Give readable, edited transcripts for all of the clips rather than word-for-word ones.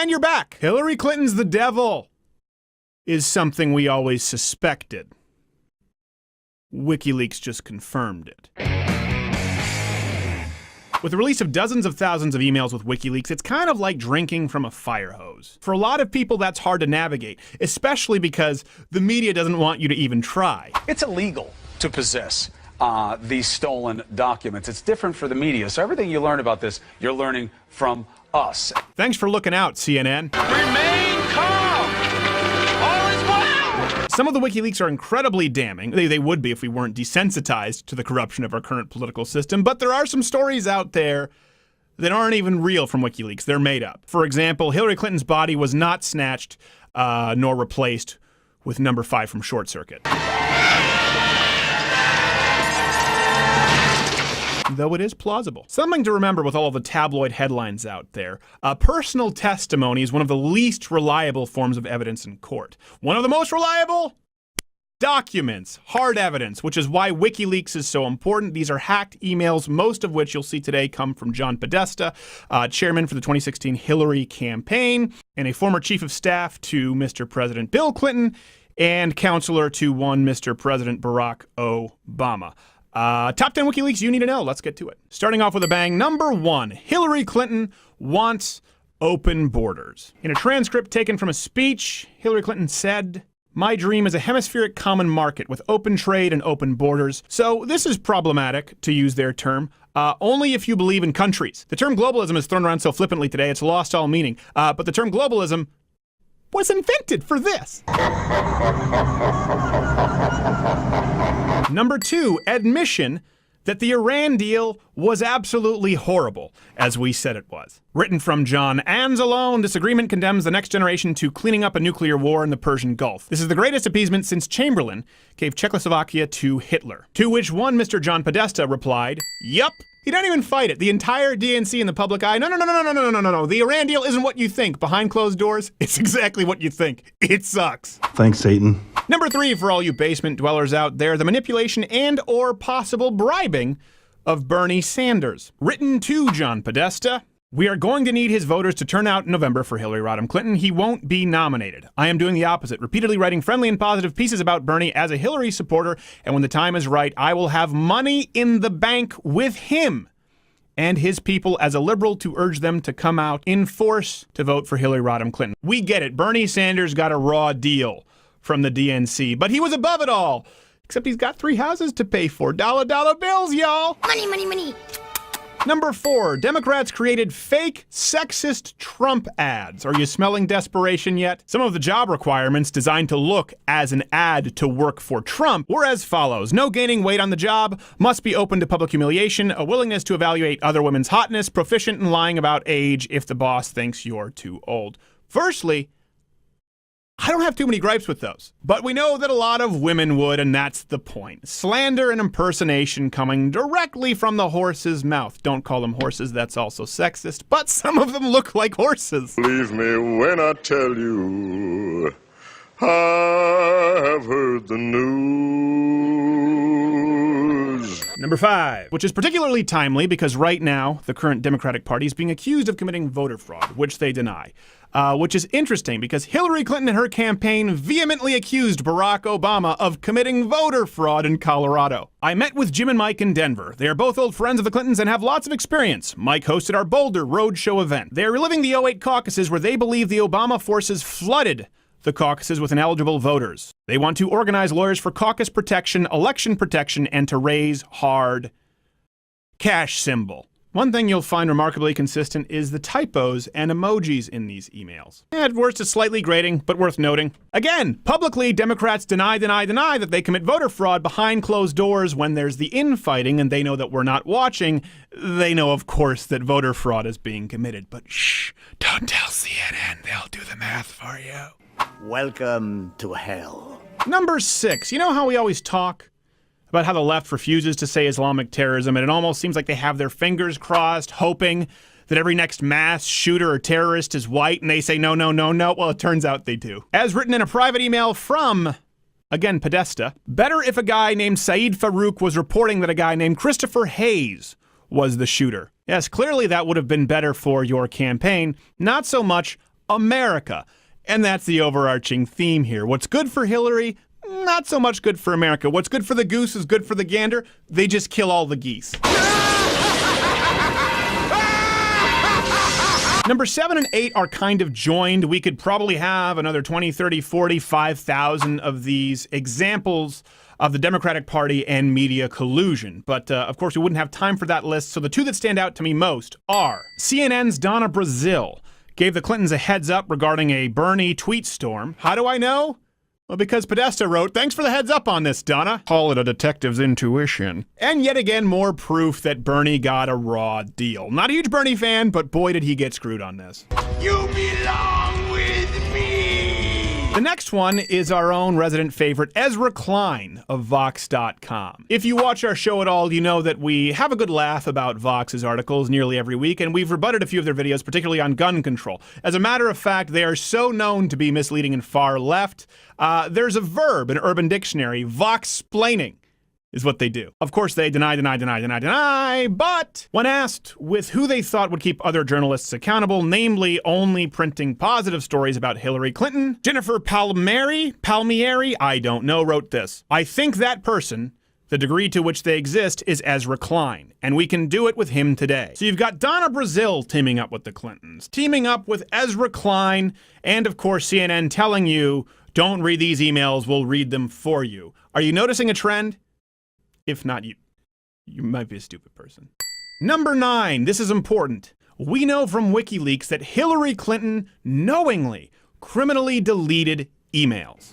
And you're back. Hillary Clinton's the devil is something we always suspected. WikiLeaks just confirmed it. With the release of dozens of thousands of emails with WikiLeaks, it's kind of like drinking from a fire hose. For a lot of people, that's hard to navigate, especially because the media doesn't want you to even try. It's illegal to possess these stolen documents. It's different for the media. So everything you learn about this, you're learning from us. Thanks for looking out, CNN. Remain calm. All is well. Some of the WikiLeaks are incredibly damning. They would be if we weren't desensitized to the corruption of our current political system. But there are some stories out there that aren't even real from WikiLeaks. They're made up. For example, Hillary Clinton's body was not snatched nor replaced with number 5 from Short Circuit. Though it is plausible. Something to remember with all of the tabloid headlines out there. Personal testimony is one of the least reliable forms of evidence in court. One of the most reliable? Documents, hard evidence, which is why WikiLeaks is so important. These are hacked emails, most of which you'll see today come from John Podesta, chairman for the 2016 Hillary campaign, and a former chief of staff to Mr. President Bill Clinton, and counselor to one Mr. President Barack Obama. Top 10 WikiLeaks you need to know. Let's get to it. Starting off with a bang, number 1, Hillary Clinton wants open borders. In a transcript taken from a speech, Hillary Clinton said, "My dream is a hemispheric common market with open trade and open borders." So this is problematic, to use their term, only if you believe in countries. The term globalism is thrown around so flippantly today, it's lost all meaning. But the term globalism was invented for this. Number 2, admission that the Iran deal was absolutely horrible, as we said it was. Written from John Anzalone, this agreement condemns the next generation to cleaning up a nuclear war in the Persian Gulf. This is the greatest appeasement since Chamberlain gave Czechoslovakia to Hitler. To which one Mr. John Podesta replied, "Yup." He didn't even fight it. The entire DNC in the public eye. No. The Iran deal isn't what you think. Behind closed doors, it's exactly what you think. It sucks. Thanks, Satan. Number 3, for all you basement dwellers out there, the manipulation and or possible bribing of Bernie Sanders. Written to John Podesta. "We are going to need his voters to turn out in November for Hillary Rodham Clinton. He won't be nominated. I am doing the opposite, repeatedly writing friendly and positive pieces about Bernie as a Hillary supporter, and when the time is right, I will have money in the bank with him and his people as a liberal to urge them to come out in force to vote for Hillary Rodham Clinton." We get it. Bernie Sanders got a raw deal from the DNC, but he was above it all. Except he's got 3 houses to pay for. Dollar bills, y'all. Money, money, money. Number 4, Democrats created fake sexist Trump ads. Are you smelling desperation yet? Some of the job requirements designed to look as an ad to work for Trump were as follows. No gaining weight on the job, must be open to public humiliation, a willingness to evaluate other women's hotness, proficient in lying about age if the boss thinks you're too old. Firstly, I don't have too many gripes with those, but we know that a lot of women would, and that's the point. Slander and impersonation coming directly from the horse's mouth. Don't call them horses, that's also sexist, but some of them look like horses. Believe me when I tell you, I have heard the news. Number 5, which is particularly timely because right now the current Democratic Party is being accused of committing voter fraud, which they deny. Which is interesting because Hillary Clinton and her campaign vehemently accused Barack Obama of committing voter fraud in Colorado. I met with Jim and Mike in Denver. They are both old friends of the Clintons and have lots of experience. Mike hosted our Boulder Roadshow event. They are reliving the '08 caucuses where they believe the Obama forces flooded the caucuses with ineligible voters. They want to organize lawyers for caucus protection, election protection, and to raise hard cash symbol. One thing you'll find remarkably consistent is the typos and emojis in these emails. At worst, it's slightly grating, but worth noting. Again, publicly, Democrats deny that they commit voter fraud behind closed doors when there's the infighting and they know that we're not watching. They know, of course, that voter fraud is being committed, but shh, don't tell CNN, they'll do the math for you. Welcome to hell. Number 6, you know how we always talk about how the left refuses to say Islamic terrorism, and it almost seems like they have their fingers crossed, hoping that every next mass shooter or terrorist is white, and they say no. Well, it turns out they do. As written in a private email from, again, Podesta, better if a guy named Saeed Farouk was reporting that a guy named Christopher Hayes was the shooter. Yes, clearly that would have been better for your campaign. Not so much America. And that's the overarching theme here. What's good for Hillary? Not so much good for America. What's good for the goose is good for the gander. They just kill all the geese. Number 7 and 8 are kind of joined. We could probably have another 20, 30, 40, 5,000 of these examples of the Democratic Party and media collusion. But, of course, we wouldn't have time for that list, so the two that stand out to me most are CNN's Donna Brazile gave the Clintons a heads up regarding a Bernie tweet storm. How do I know? Well, because Podesta wrote, "Thanks for the heads up on this, Donna. Call it a detective's intuition." And yet again, more proof that Bernie got a raw deal. Not a huge Bernie fan, but boy did he get screwed on this. You belong with me! The next one is our own resident favorite, Ezra Klein of Vox.com. If you watch our show at all, you know that we have a good laugh about Vox's articles nearly every week, and we've rebutted a few of their videos, particularly on gun control. As a matter of fact, they are so known to be misleading and far left. There's a verb in Urban Dictionary, Vox-splaining is what they do. Of course, they deny, but when asked with who they thought would keep other journalists accountable, namely only printing positive stories about Hillary Clinton, Jennifer Palmieri, I don't know, wrote this. "I think that person, the degree to which they exist, is Ezra Klein, and we can do it with him today." So you've got Donna Brazile teaming up with the Clintons, teaming up with Ezra Klein, and of course CNN telling you, don't read these emails, we'll read them for you. Are you noticing a trend? If not, you might be a stupid person. Number 9, this is important. We know from WikiLeaks that Hillary Clinton knowingly, criminally deleted emails.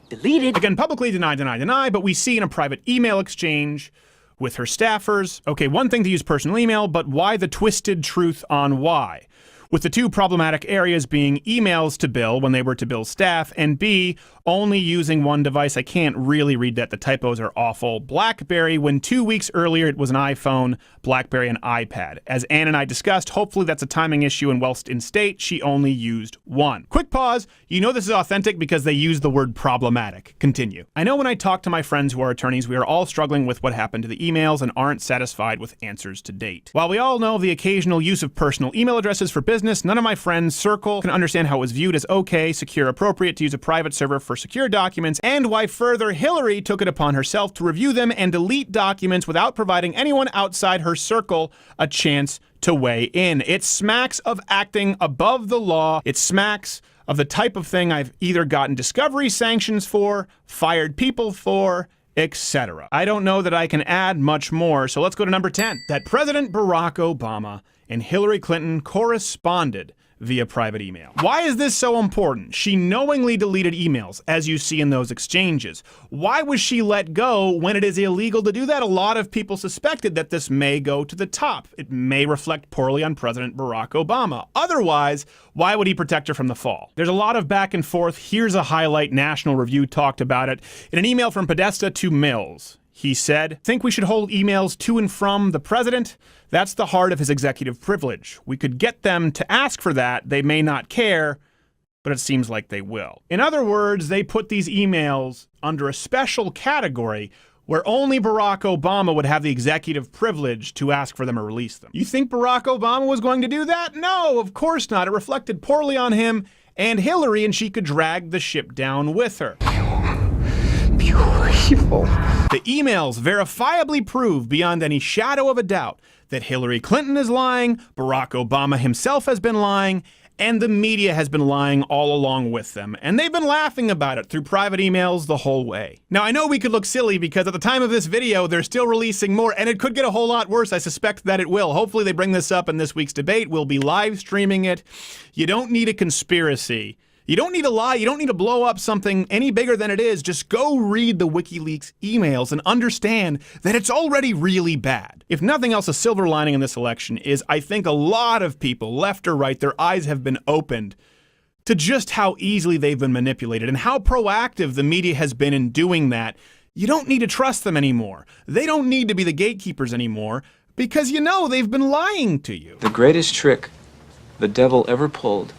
Deleted? Again, publicly deny, but we see in a private email exchange with her staffers. Okay, one thing to use personal email, but why the twisted truth on why? With the two problematic areas being emails to Bill when they were to Bill's staff, and B, only using one device. I can't really read that. The typos are awful. BlackBerry, when 2 weeks earlier it was an iPhone, BlackBerry, and iPad. As Ann and I discussed, hopefully that's a timing issue, and whilst in state, she only used one. Quick pause. You know this is authentic because they use the word problematic. Continue. I know when I talk to my friends who are attorneys, we are all struggling with what happened to the emails and aren't satisfied with answers to date. While we all know the occasional use of personal email addresses for business, none of my friends' circle can understand how it was viewed as okay, secure, appropriate to use a private server for secure documents, and why further Hillary took it upon herself to review them and delete documents without providing anyone outside her circle a chance to weigh in. It smacks of acting above the law. It smacks of the type of thing I've either gotten discovery sanctions for, fired people for, etc. I don't know that I can add much more, so let's go to number 10. That President Barack Obama and Hillary Clinton corresponded via private email. Why is this so important? She knowingly deleted emails, as you see in those exchanges. Why was she let go when it is illegal to do that? A lot of people suspected that this may go to the top. It may reflect poorly on President Barack Obama. Otherwise, why would he protect her from the fall? There's a lot of back and forth. Here's a highlight. National Review talked about it in an email from Podesta to Mills. He said, "Think we should hold emails to and from the president? That's the heart of his executive privilege. We could get them to ask for that. They may not care, but it seems like they will." In other words, they put these emails under a special category where only Barack Obama would have the executive privilege to ask for them or release them. You think Barack Obama was going to do that? No, of course not. It reflected poorly on him and Hillary, and she could drag the ship down with her. Evil. The emails verifiably prove beyond any shadow of a doubt that Hillary Clinton is lying, Barack Obama himself has been lying, and the media has been lying all along with them. And they've been laughing about it through private emails the whole way. Now, I know we could look silly because at the time of this video, they're still releasing more, and it could get a whole lot worse. I suspect that it will. Hopefully they bring this up in this week's debate. We'll be live streaming it. You don't need a conspiracy. You don't need to lie. You don't need to blow up something any bigger than it is. Just go read the WikiLeaks emails and understand that it's already really bad. If nothing else, a silver lining in this election is I think a lot of people, left or right, their eyes have been opened to just how easily they've been manipulated and how proactive the media has been in doing that. You don't need to trust them anymore. They don't need to be the gatekeepers anymore because you know they've been lying to you. The greatest trick the devil ever pulled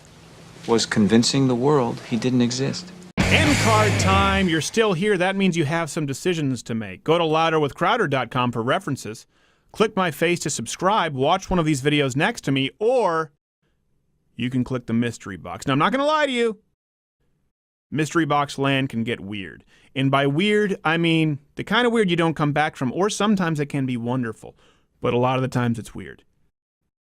was convincing the world he didn't exist. End card time. You're still here. That means you have some decisions to make. Go to louderwithcrowder.com for references. Click my face to subscribe. Watch one of these videos next to me, or you can click the mystery box. Now, I'm not going to lie to you. Mystery box land can get weird. And by weird, I mean the kind of weird you don't come back from, or sometimes it can be wonderful. But a lot of the times it's weird.